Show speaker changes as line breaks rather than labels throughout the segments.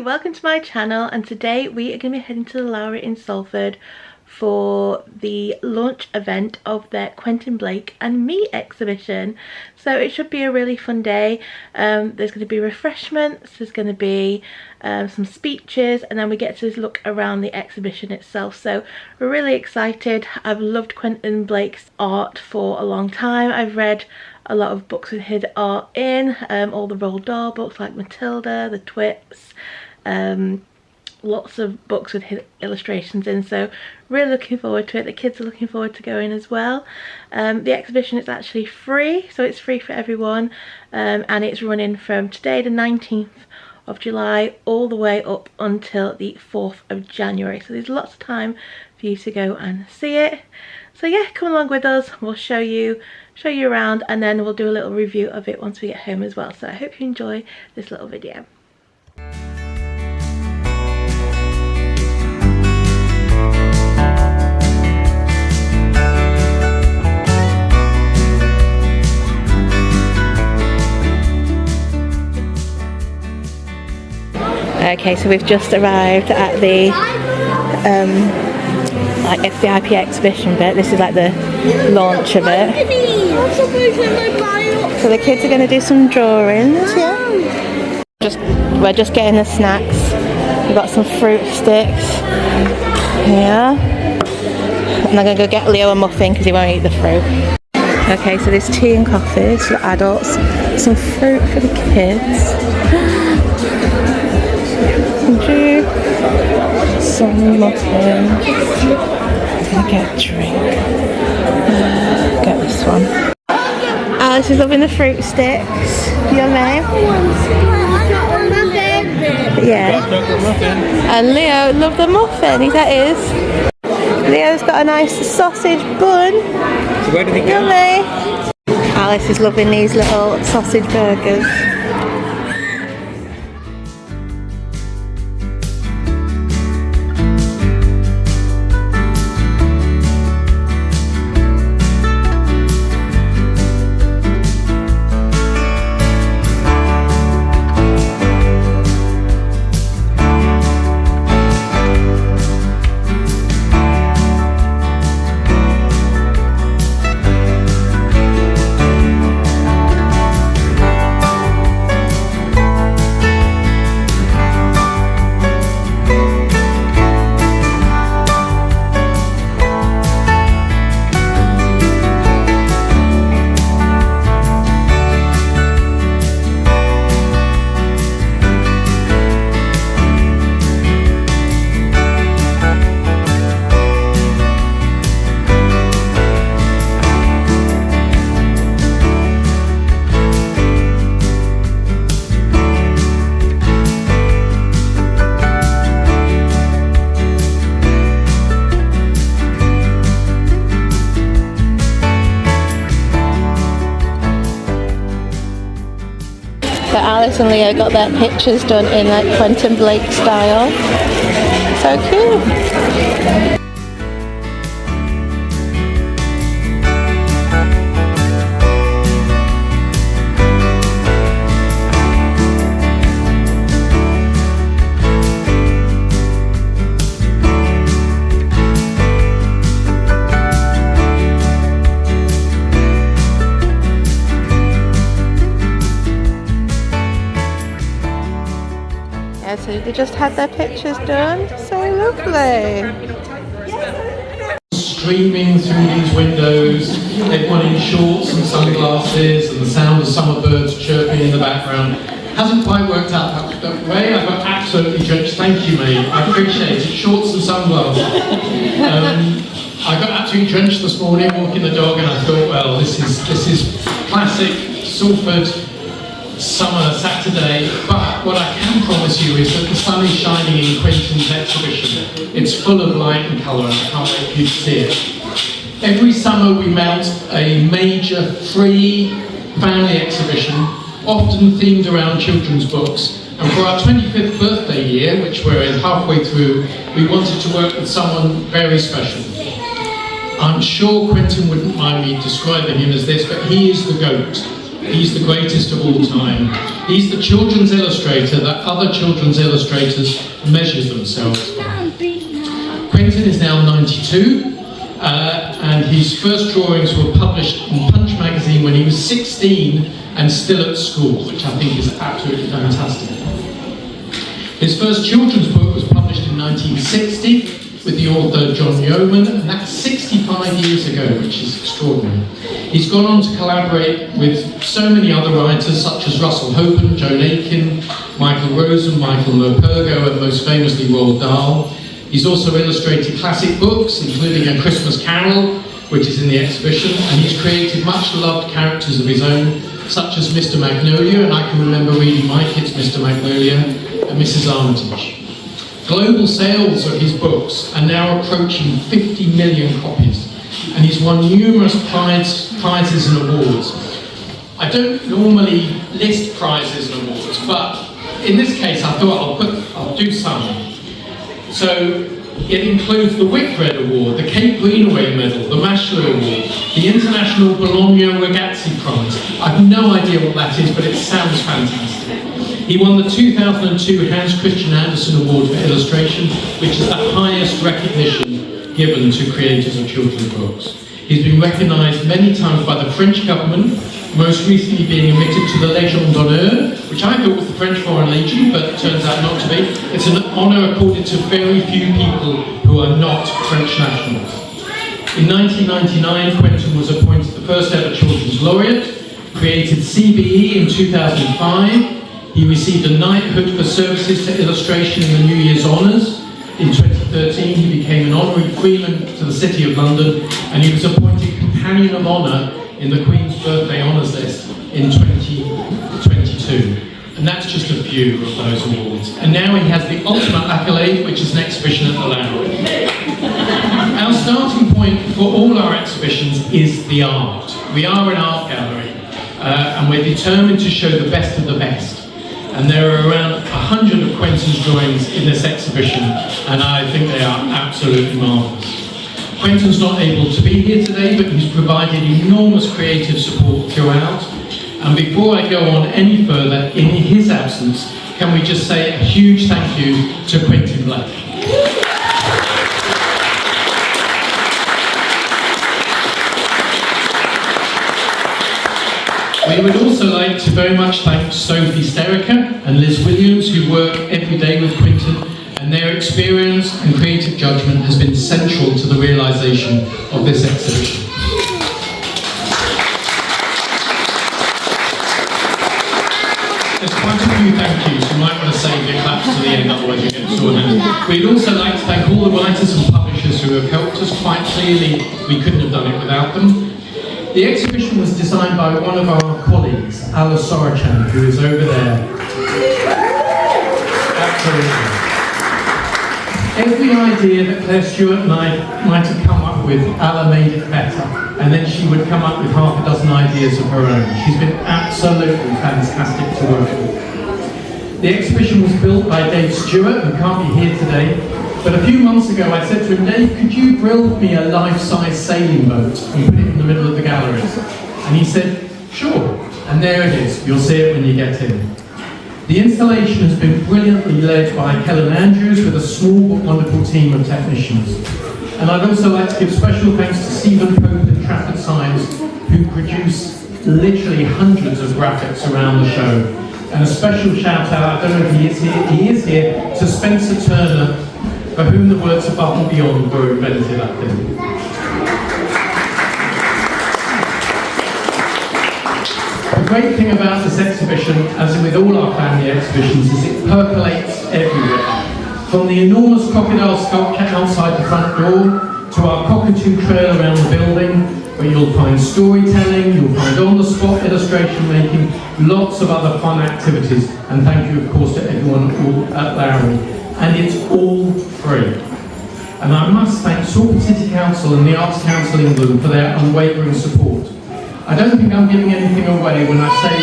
welcome to my channel, and today we are going to be heading to the Lowry in Salford for the launch event of their Quentin Blake and Me exhibition. So it should be a really fun day. There's going to be refreshments, there's going to be some speeches, and then we get to look around the exhibition itself. So we're really excited. I've loved Quentin Blake's art for a long time. I've read a lot of books with his art in, all the Roald Dahl books like Matilda, the Twits, lots of books with his illustrations in, so really looking forward to it. The kids are looking forward to going as well. The exhibition is actually free, so it's free for everyone, and it's running from today the 19th of July all the way up until the 4th of January, so there's lots of time for you to go and see it. So yeah, come along with us, we'll show you around, and then we'll do a little review of it once we get home as well. So I hope you enjoy this little video. Okay, so we've just arrived at the like VIP exhibition bit. This is like the launch of it. So the kids are going to do some drawings, yeah. We're just getting the snacks. We've got some fruit sticks here. And I'm going to go get Leo a muffin because he won't eat the fruit. Okay, so there's tea and coffee for the adults, some fruit for the kids, some juice, some muffins. I'm gonna get a drink. Get this one. Alice is loving the fruit sticks. Yummy. Yeah. And Leo loved the muffin. That is. Leo's got a nice sausage bun.
So where did he go?
Yummy. Alice is loving these little sausage burgers. So Alice and Leo got their pictures done in like Quentin Blake style. So cute. So they just had their pictures done. So lovely.
Streaming through these windows, everyone in shorts and sunglasses, and the sound of summer birds chirping in the background. Hasn't quite worked out that way. I got absolutely drenched. Thank you, mate. I appreciate it. Shorts and sunglasses. I got absolutely drenched this morning walking the dog, and I thought, well, this is classic Salford summer Saturday, but what I can promise you is that the sun is shining in Quentin's exhibition. It's full of light and colour, and I can't wait for you to see it. Every summer we mount a major free family exhibition, often themed around children's books. And for our 25th birthday year, which we're halfway through, we wanted to work with someone very special. I'm sure Quentin wouldn't mind me describing him as this, but he is the GOAT. He's the greatest of all time. He's the children's illustrator that other children's illustrators measure themselves by. Quentin is now 92, and his first drawings were published in Punch magazine when he was 16 and still at school, which I think is absolutely fantastic. His first children's book was published in 1960 with the author John Yeoman, and that's 65 years ago, which is extraordinary. He's gone on to collaborate with so many other writers such as Russell Hopen, Joan Aiken, Michael Rosen, Michael Lopergo, and most famously Roald Dahl. He's also illustrated classic books, including A Christmas Carol, which is in the exhibition, and he's created much-loved characters of his own, such as Mr. Magnolia, and I can remember reading my kids Mr. Magnolia, and Mrs. Armitage. Global sales of his books are now approaching 50 million copies, and he's won numerous prizes and awards. I don't normally list prizes and awards, but in this case I thought I'll do some. So it includes the Whitbread Award, the Cape Greenaway Medal, the Mashler Award, the International Bologna Ragazzi Prize. I've no idea what that is, but it sounds fantastic. He won the 2002 Hans Christian Andersen Award for Illustration, which is the highest recognition given to creators of children's books. He's been recognised many times by the French government, most recently being admitted to the Légion d'honneur, which I thought was the French Foreign Legion, but turns out not to be. It's an honour accorded to very few people who are not French nationals. In 1999, Quentin was appointed the first ever Children's Laureate, created CBE in 2005, he received a knighthood for services to illustration in the New Year's Honours. In 2013, he became an honorary Freeman to the City of London, and he was appointed Companion of Honour in the Queen's Birthday Honours List in 2022. And that's just a few of those awards. And now he has the ultimate accolade, which is an exhibition at the Lowry. Our starting point for all our exhibitions is the art. We are an art gallery, and we're determined to show the best of the best. And there are around 100 of Quentin's drawings in this exhibition, and I think they are absolutely marvellous. Quentin's not able to be here today, but he's provided enormous creative support throughout. And before I go on any further, in his absence, can we just say a huge thank you to Quentin Blake. We would also like to very much thank Sophie Sterica and Liz Williams, who work every day with Quentin, and their experience and creative judgment has been central to the realisation of this exhibition. There's quite a few thank yous. You might want to save your claps to the end, otherwise you get sorted. We'd also like to thank all the writers and publishers who have helped us. Quite clearly, we couldn't have done it without them. The exhibition was designed by one of our colleagues, Ala Sorachan, who is over there. Absolutely. Every idea that Claire Stewart and I might have come up with, Ala made it better. And then she would come up with half a dozen ideas of her own. She's been absolutely fantastic to work with. The exhibition was built by Dave Stewart, who can't be here today. But a few months ago I said to him, Dave, could you build me a life-size sailing boat and put it in the middle of the gallery? And he said, sure. And there it is. You'll see it when you get in. The installation has been brilliantly led by Kellen Andrews with a small but wonderful team of technicians. And I'd also like to give special thanks to Stephen Pope and Trafford Signs, who produce literally hundreds of graphics around the show. And a special shout out, I don't know if he is here, to Spencer Turner, for whom the words above and beyond were invented, I think. The great thing about this exhibition, as with all our family exhibitions, is it percolates everywhere. From the enormous crocodile sculpture outside the front door, to our cockatoo trail around the building, where you'll find storytelling, you'll find on-the-spot illustration making, lots of other fun activities, and thank you of course to everyone at Lowry. And it's all free. And I must thank Salford City Council and the Arts Council England for their unwavering support. I don't think I'm giving anything away when I say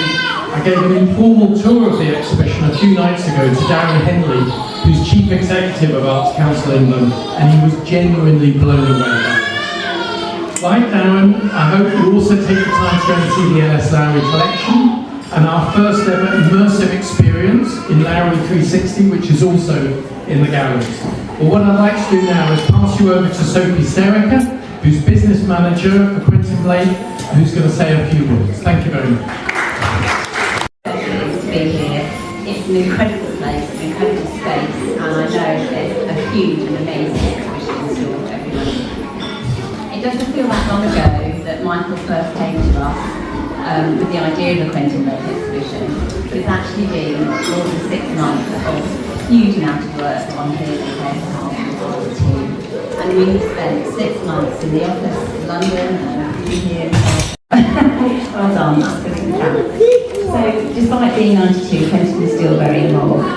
I gave an informal tour of the exhibition a few nights ago to Darren Henley, who's Chief Executive of Arts Council England, and he was genuinely blown away by it. Right now, and I hope you also take the time to go and see the LS Lowry collection and our first ever immersive experience in Lowry 360, which is also in the galleries. But what I'd like to do now is pass you over to Sophie Serica, who's business manager for Quentin Blake, who's going to say a few words. Thank you very much.
To be here. It's an incredible place, an incredible space, and I know there's a huge and amazing exhibition in store for everyone. It doesn't feel that long ago that Michael first came to us with the idea of the Quentin Blake exhibition. It's actually been more than 6 months of huge amount of work on his behalf and his team. And we spent 6 months in the office in London and here. Well done, that's good to count. So, despite being 92, Quentin is still very involved.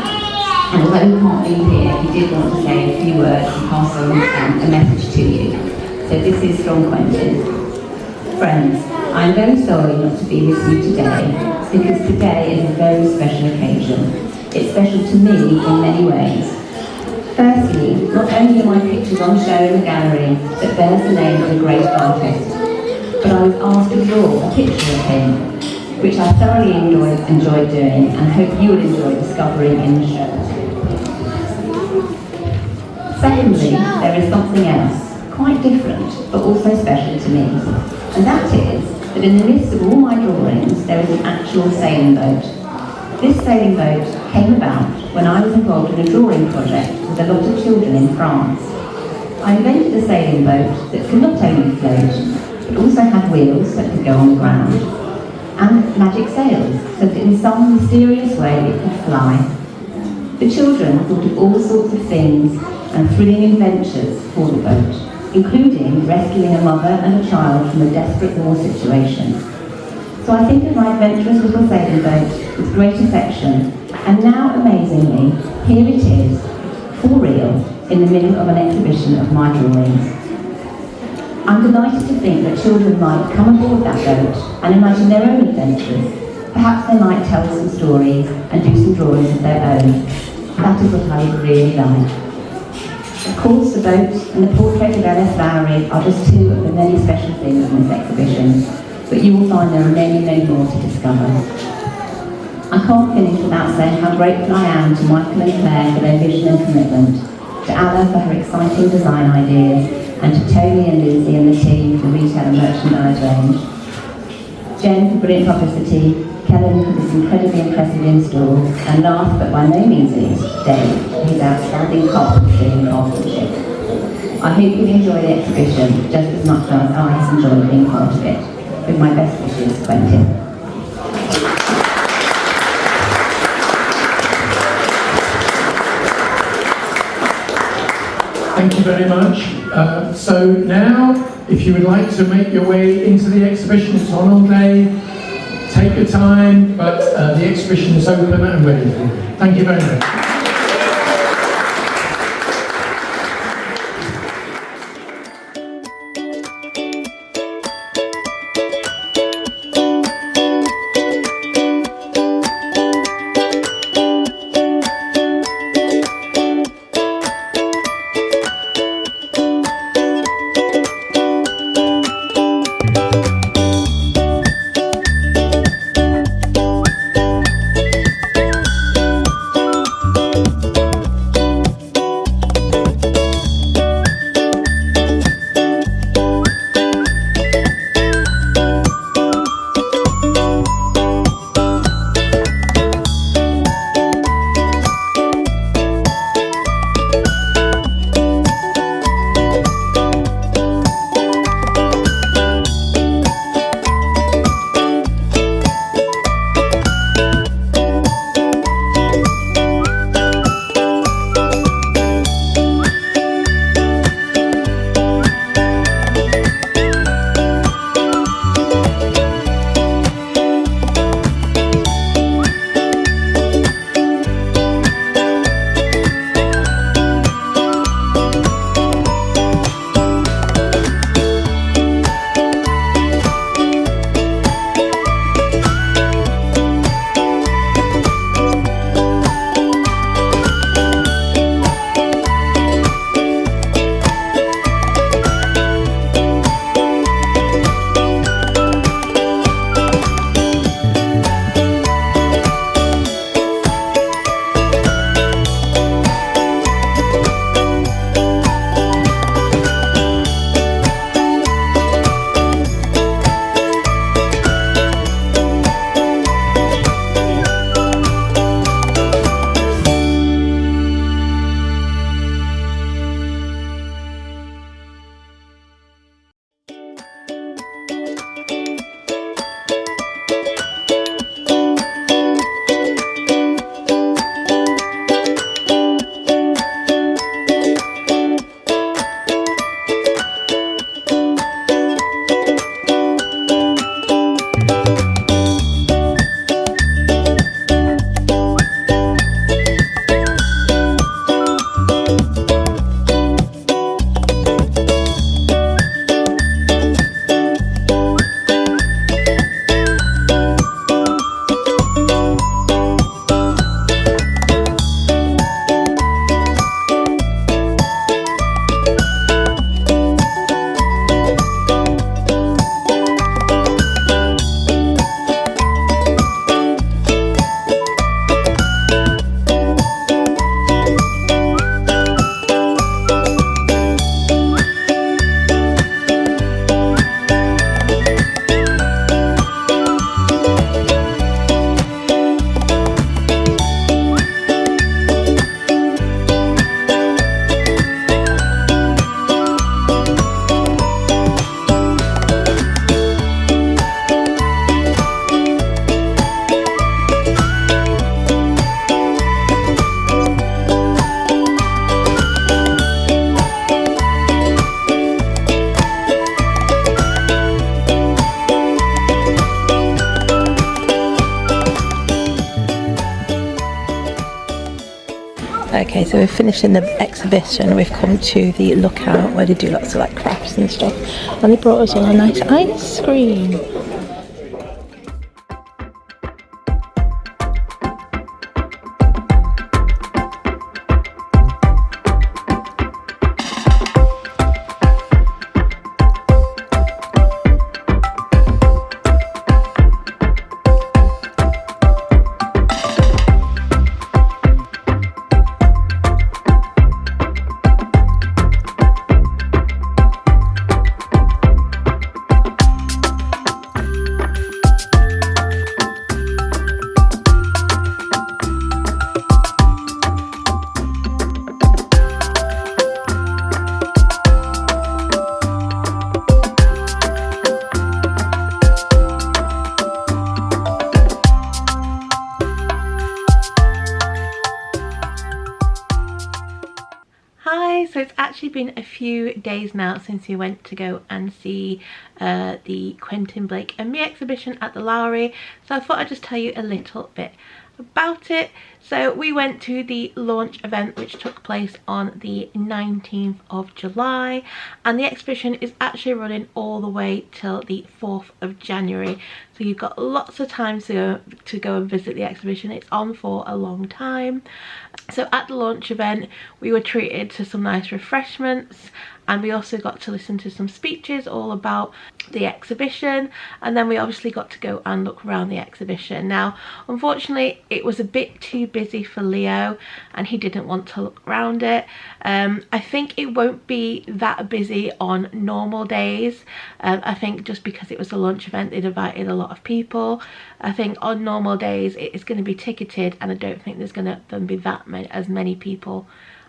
And although he can't be here, he did want to say a few words and pass on a message to you. So this is from Quentin. Friends, I am very sorry not to be with you today, because today is a very special occasion. It's special to me in many ways. Firstly, not only are my pictures on show in the gallery that bears the name of a great artist, but I was asked to draw a picture of him, which I thoroughly enjoyed doing and hope you will enjoy discovering in the show. Secondly, there is something else, quite different, but also special to me. And that is that in the midst of all my drawings, there is an actual sailing boat. This sailing boat came about when I was involved in a drawing project with a lot of children in France. I invented a sailing boat that could not only float, but also have wheels that could go on the ground, and magic sails, so that in some mysterious way it could fly. The children thought of all sorts of things and thrilling adventures for the boat, including rescuing a mother and a child from a desperate war situation. So I think of my adventurous little sailing boat with great affection, and now, amazingly, here it is, for real, in the middle of an exhibition of my drawings. I'm delighted to think that children might come aboard that boat and imagine their own adventures. Perhaps they might tell some stories and do some drawings of their own. That is what I would really like. Of course, the boat and the portrait of LS Lowry are just two of the many special things in this exhibition, but you will find there are many, many more to discover. I can't finish without saying how grateful I am to Michael and Claire for their vision and commitment, to Anna for her exciting design ideas, and to Tony and Lucy and the team for the retail and merchandise range. Jen for brilliant publicity, Kellen for this incredibly impressive in-store, and last but by no means least, Dave for his outstanding carpentry and craftsmanship. I hope you enjoy the exhibition just as much as I have enjoyed being part of it. With my best wishes, Quentin.
Thank you very much. So now, if you would like to make your way into the exhibition, it's on all day. Take your time, but the exhibition is open and ready for you. Thank you very much.
So we're finishing the exhibition. We've come to the lookout where they do lots of like crafts and stuff, and they brought us all a nice ice cream. Hi, so it's actually been a few days now since we went to go and see the Quentin Blake and Me exhibition at the Lowry, so I thought I'd just tell you a little bit about it. So we went to the launch event which took place on the 19th of July, and the exhibition is actually running all the way till the 4th of January, so you've got lots of time to go and visit the exhibition. It's on for a long time. So at the launch event we were treated to some nice refreshments, and we also got to listen to some speeches all about the exhibition, and then we obviously got to go and look around the exhibition. Now unfortunately it was a bit too busy for Leo and he didn't want to look around it. I think it won't be that busy on normal days. I think just because it was a launch event they'd invited a lot of people. I think on normal days it's going to be ticketed, and I don't think there's going to be that many people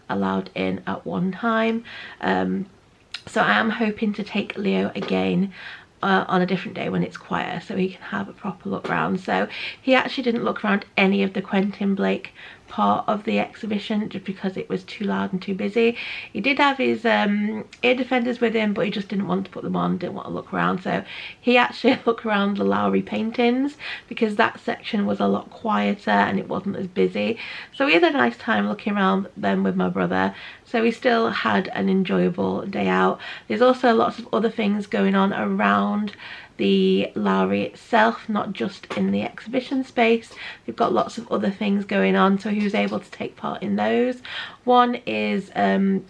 allowed in at one time. So I am hoping to take Leo again on a different day when it's quieter, so he can have a proper look around. So he actually didn't look around any of the Quentin Blake part of the exhibition just because it was too loud and too busy. He did have his ear defenders with him, but he just didn't want to put them on, didn't want to look around. So he actually looked around the Lowry paintings because that section was a lot quieter and it wasn't as busy. So we had a nice time looking around them with my brother. So we still had an enjoyable day out. There's also lots of other things going on around the Lowry itself, not just in the exhibition space. We've got lots of other things going on, so he was able to take part in those. One is they're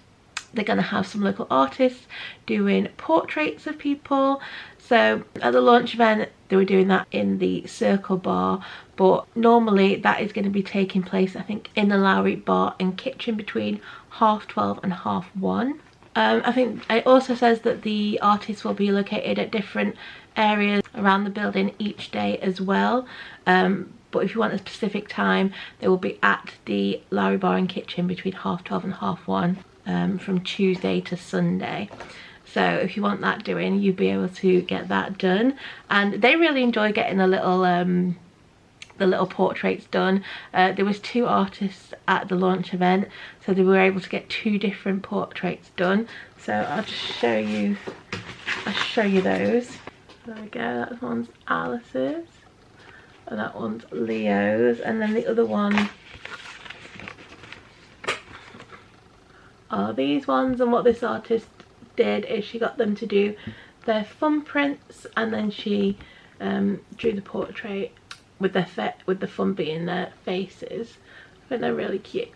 going to have some local artists doing portraits of people. So at the launch event they were doing that in the Circle Bar, but normally that is going to be taking place I think in the Lowry bar and kitchen between 12:30 and 1:30. I think it also says that the artists will be located at different areas around the building each day as well, but if you want a specific time they will be at the Lowry bar and kitchen between 12:30 and 1:30 from Tuesday to Sunday. So if you want that doing, you'll be able to get that done, and they really enjoy getting the little portraits done. There was 2 artists at the launch event, so they were able to get 2 different portraits done. So I'll just show you those. There we go, that one's Alice's and that one's Leo's, and then the other one are these ones. And what this artist did is she got them to do their thumbprints, and then she drew the portrait with the thumb being their faces. I think they're really cute.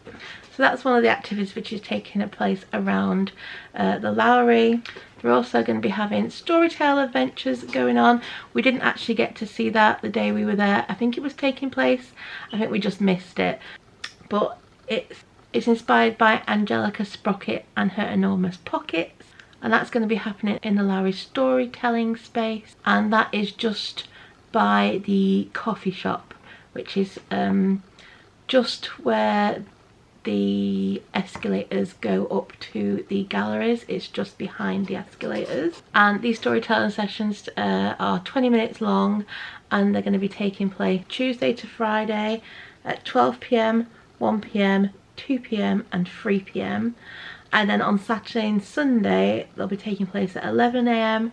So that's one of the activities which is taking place around the Lowry. We're also going to be having storytale adventures going on. We didn't actually get to see that the day we were there. I think it was taking place. I think we just missed it. But it's inspired by Angelica Sprocket and her enormous pockets, and that's going to be happening in the Lowry storytelling space, and that is just by the coffee shop, which is just where the escalators go up to the galleries. It's just behind the escalators, and these storytelling sessions are 20 minutes long, and they're going to be taking place Tuesday to Friday at 12 p.m, 1 p.m, 2 p.m, and 3 p.m, and then on Saturday and Sunday they'll be taking place at 11 a.m,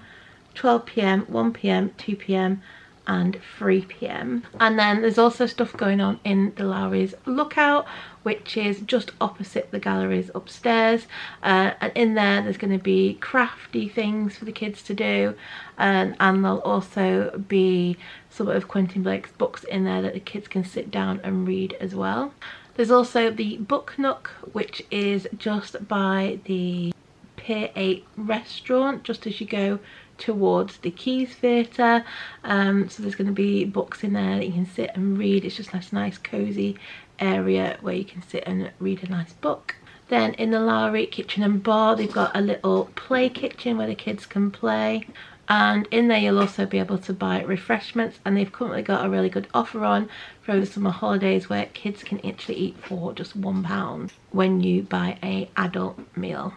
12 p.m, 1 p.m, 2 p.m, and 3 p.m. And then there's also stuff going on in the Lowry's Lookout, which is just opposite the galleries upstairs, and in there's going to be crafty things for the kids to do, and there'll also be some of Quentin Blake's books in there that the kids can sit down and read as well. There's also the Book Nook, which is just by the Pier 8 restaurant, just as you go towards the Keys Theatre. So there's going to be books in there that you can sit and read. It's just a nice cozy area where you can sit and read a nice book. Then in the Lowry Kitchen and Bar, they've got a little play kitchen where the kids can play, and in there you'll also be able to buy refreshments, and they've currently got a really good offer on for the summer holidays where kids can actually eat for just £1 when you buy an adult meal.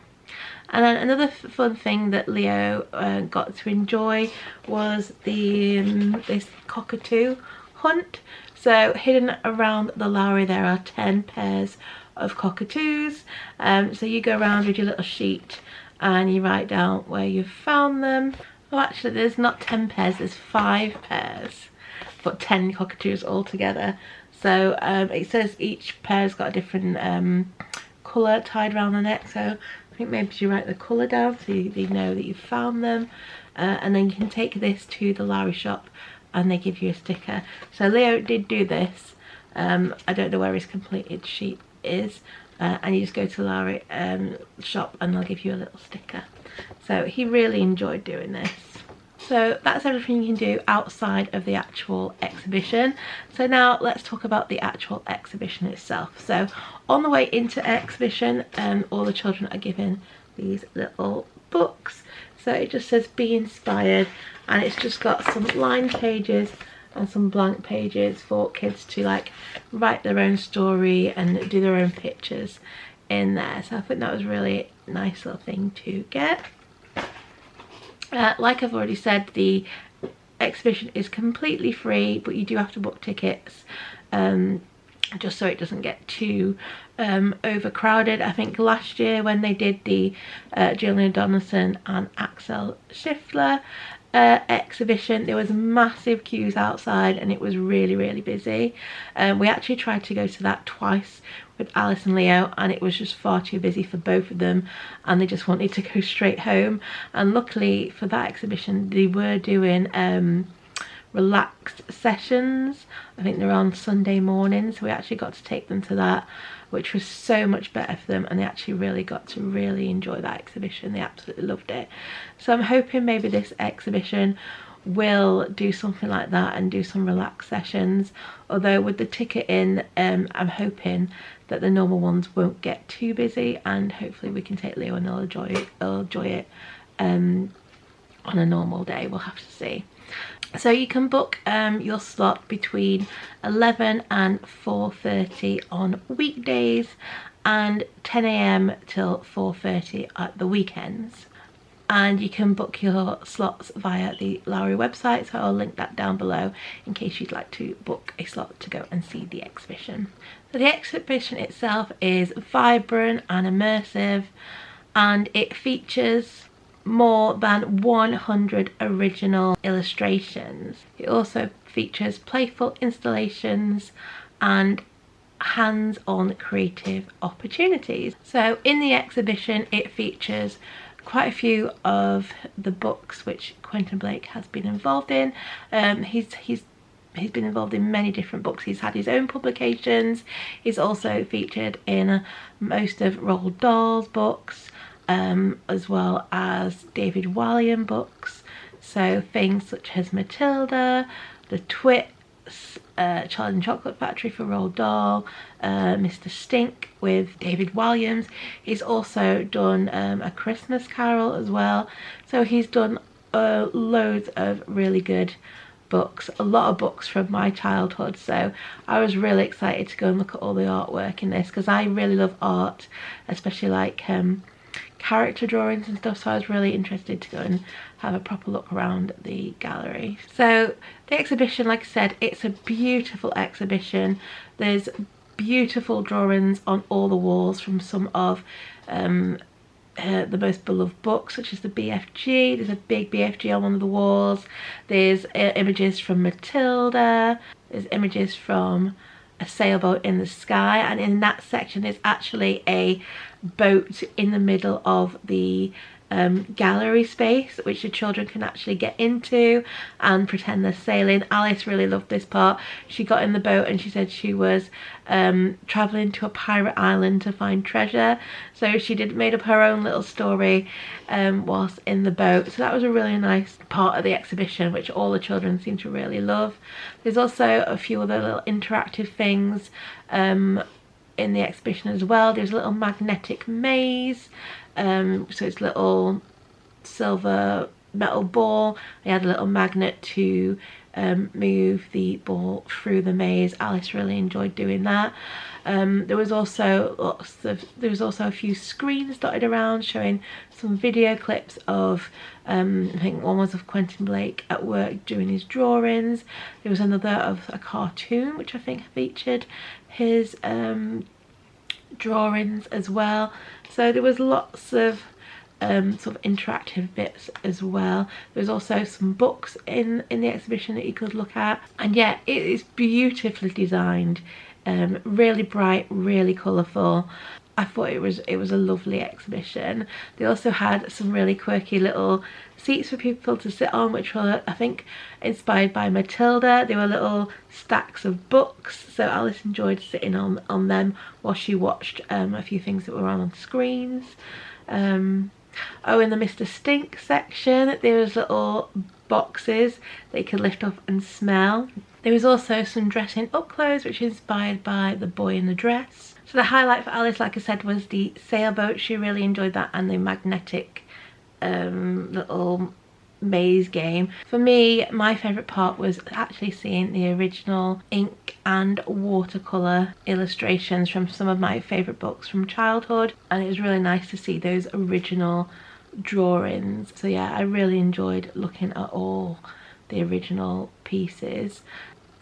And then another fun thing that Leo got to enjoy was this cockatoo hunt. So hidden around the Lowry there are 10 pairs of cockatoos. So you go around with your little sheet and you write down where you've found them. Oh, actually there's not 10 pairs, there's 5 pairs, but 10 cockatoos altogether. So it says each pair's got a different colour tied around the neck, so I think maybe you write the colour down so they know that you've found them, and then you can take this to the Lowry shop and they give you a sticker. So Leo did do this. I don't know where his completed sheet is, and you just go to the Lowry shop and they'll give you a little sticker. So he really enjoyed doing this. So that's everything you can do outside of the actual exhibition. So now let's talk about the actual exhibition itself. So on the way into exhibition, all the children are given these little books. So it just says be inspired, and it's just got some lined pages and some blank pages for kids to like write their own story and do their own pictures in there. So I think that was really a nice little thing to get. Like I've already said, the exhibition is completely free, but you do have to book tickets just so it doesn't get too overcrowded. I think last year when they did the Gillian Donaldson and Axel Schiffler exhibition, there was massive queues outside and it was really busy. We actually tried to go to that twice with Alice and Leo, and it was just far too busy for both of them and they just wanted to go straight home. And luckily for that exhibition they were doing relaxed sessions. I think they're on Sunday mornings, so we actually got to take them to that, which was so much better for them, and they actually really got to enjoy that exhibition. They absolutely loved it. So I'm hoping maybe this exhibition will do something like that and do some relaxed sessions, although with the ticket in I'm hoping that the normal ones won't get too busy, and hopefully we can take Leo and they'll enjoy it on a normal day. We'll have to see. So you can book your slot between 11 and 4:30 on weekdays and 10 AM till 4:30 at the weekends. And you can book your slots via the Lowry website, so I'll link that down below in case you'd like to book a slot to go and see the exhibition. So the exhibition itself is vibrant and immersive, and it features more than 100 original illustrations. It also features playful installations and hands-on creative opportunities. So in the exhibition it features quite a few of the books which Quentin Blake has been involved in. He's been involved in many different books. He's had his own publications. He's also featured in most of Roald Dahl's books, as well as David Walliam books. So things such as Matilda, the Twits, Charlie and Chocolate Factory for Roald Dahl, Mr. Stink with David Walliams. He's also done A Christmas Carol as well. So he's done loads of really good books, a lot of books from my childhood. So I was really excited to go and look at all the artwork in this, because I really love art, especially like character drawings and stuff, so I was really interested to go and have a proper look around the gallery. So the exhibition, like I said, it's a beautiful exhibition. There's beautiful drawings on all the walls from some of the most beloved books, such as The BFG. There's a big BFG on one of the walls. There's images from Matilda. There's images from A Sailboat in the Sky, and in that section there's actually a boat in the middle of the gallery space, which the children can actually get into and pretend they're sailing. Alice really loved this part. She got in the boat and she said she was traveling to a pirate island to find treasure, so she made up her own little story whilst in the boat. So that was a really nice part of the exhibition, which all the children seem to really love. There's also a few other little interactive things in the exhibition as well. There's a little magnetic maze, so it's a little silver metal ball. I had a little magnet to move the ball through the maze. Alice really enjoyed doing that. There was also a few screens dotted around showing some video clips of I think one was of Quentin Blake at work doing his drawings. There was another of a cartoon which I think featured his drawings as well. So there was lots of sort of interactive bits as well. There's also some books in the exhibition that you could look at, and yeah, it is beautifully designed, really bright, really colourful. I thought it was a lovely exhibition. They also had some really quirky little seats for people to sit on, which were, I think, inspired by Matilda. They were little stacks of books, so Alice enjoyed sitting on them while she watched a few things that were on screens. Oh, in the Mr. Stink section, there was little boxes that you could lift up and smell. There was also some dressing up clothes, which is inspired by The Boy in the Dress. So the highlight for Alice, like I said, was the sailboat. She really enjoyed that, and the magnetic little maze game. For me, my favourite part was actually seeing the original ink and watercolour illustrations from some of my favourite books from childhood, and it was really nice to see those original drawings. So yeah, I really enjoyed looking at all the original pieces.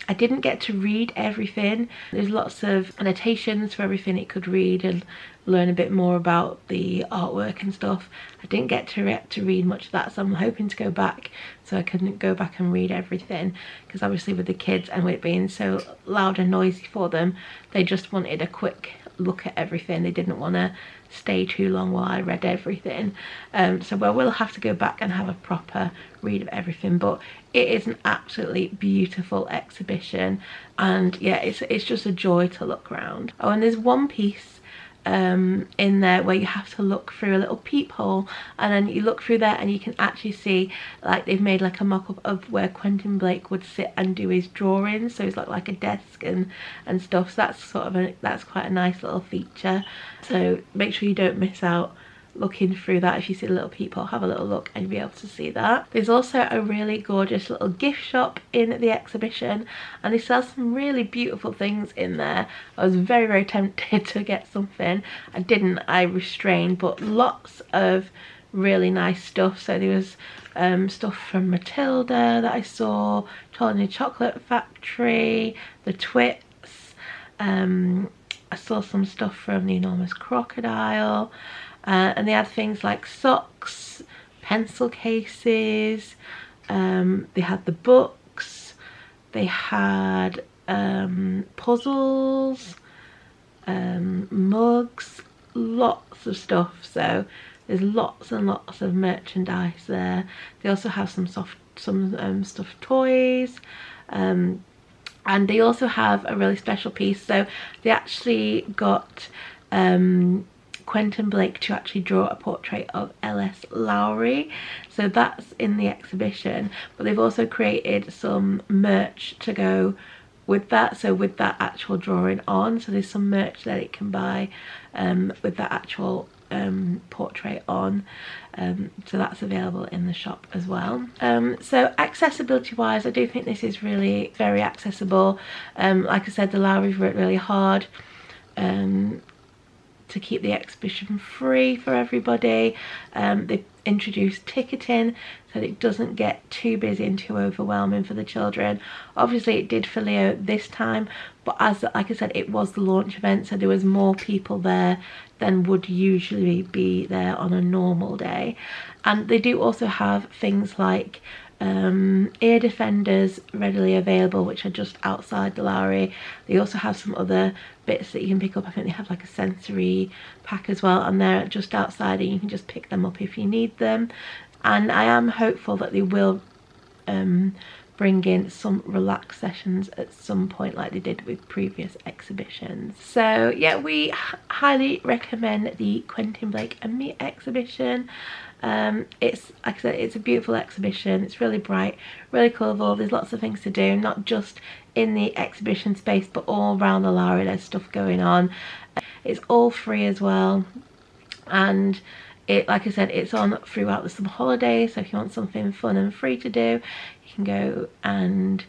I didn't get to read everything. There's lots of annotations for everything it could read and learn a bit more about the artwork and stuff. I didn't get to read much of that, so I'm hoping to go back so I couldn't go back and read everything, because obviously with the kids and with it being so loud and noisy for them, they just wanted a quick look at everything. They didn't want to stay too long while I read everything. So I will have to go back and have a proper read of everything, but it is an absolutely beautiful exhibition, and yeah, it's just a joy to look around. Oh, and there's one piece in there where you have to look through a little peephole, and then you look through there and you can actually see, like, they've made like a mock-up of where Quentin Blake would sit and do his drawings. So it's like a desk and stuff. So that's sort of that's quite a nice little feature. So make sure you don't miss out looking through that. If you see a little peephole, have a little look and you'll be able to see that. There's also a really gorgeous little gift shop in the exhibition, and they sell some really beautiful things in there. I was very, very tempted to get something. I didn't, I restrained, but lots of really nice stuff. So there was stuff from Matilda that I saw, Charlie and the Chocolate Factory, the Twits. I saw some stuff from The Enormous Crocodile. And they had things like socks, pencil cases, they had the books, they had puzzles, mugs, lots of stuff. So there's lots and lots of merchandise there. They also have some stuffed toys, and they also have a really special piece. So they actually got Quentin Blake to actually draw a portrait of L.S. Lowry, so that's in the exhibition, but they've also created some merch to go with that, so with that actual drawing on. So there's some merch that it can buy with that actual portrait on, so that's available in the shop as well. So accessibility wise, I do think this is really very accessible. Like I said, the Lowry's worked really hard to keep the exhibition free for everybody. They've introduced ticketing so that it doesn't get too busy and too overwhelming for the children. Obviously it did for Leo this time, but as like I said, it was the launch event, so there was more people there than would usually be there on a normal day. And they do also have things like ear defenders readily available, which are just outside the Lowry. They also have some other bits that you can pick up. I think they have like a sensory pack as well, and they're just outside and you can just pick them up if you need them. And I am hopeful that they will bring in some relaxed sessions at some point like they did with previous exhibitions. So yeah, we highly recommend the Quentin Blake and Me exhibition. It's, like I said, it's a beautiful exhibition. It's really bright, really colourful. There's lots of things to do, not just in the exhibition space but all around the Lowry. There's stuff going on. It's all free as well, and it, like I said, it's on throughout the summer holidays, so if you want something fun and free to do, you can go and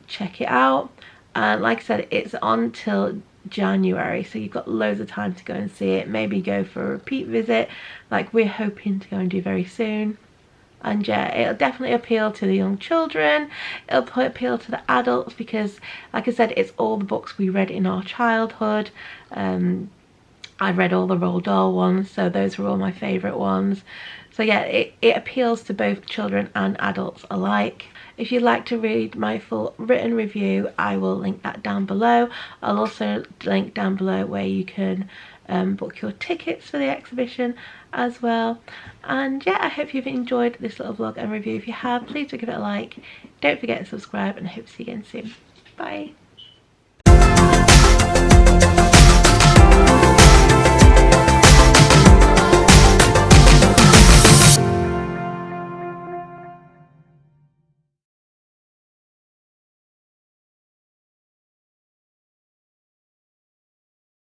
check it out. Like I said, it's on till January, so you've got loads of time to go and see it. Maybe go for a repeat visit like we're hoping to go and do very soon. And yeah, it'll definitely appeal to the young children, it'll appeal to the adults, because like I said, it's all the books we read in our childhood. I read all the Roald Dahl ones, so those were all my favourite ones. So yeah, it appeals to both children and adults alike. If you'd like to read my full written review, I will link that down below. I'll also link down below where you can book your tickets for the exhibition as well. And yeah, I hope you've enjoyed this little vlog and review. If you have, please do give it a like. Don't forget to subscribe, and I hope to see you again soon. Bye.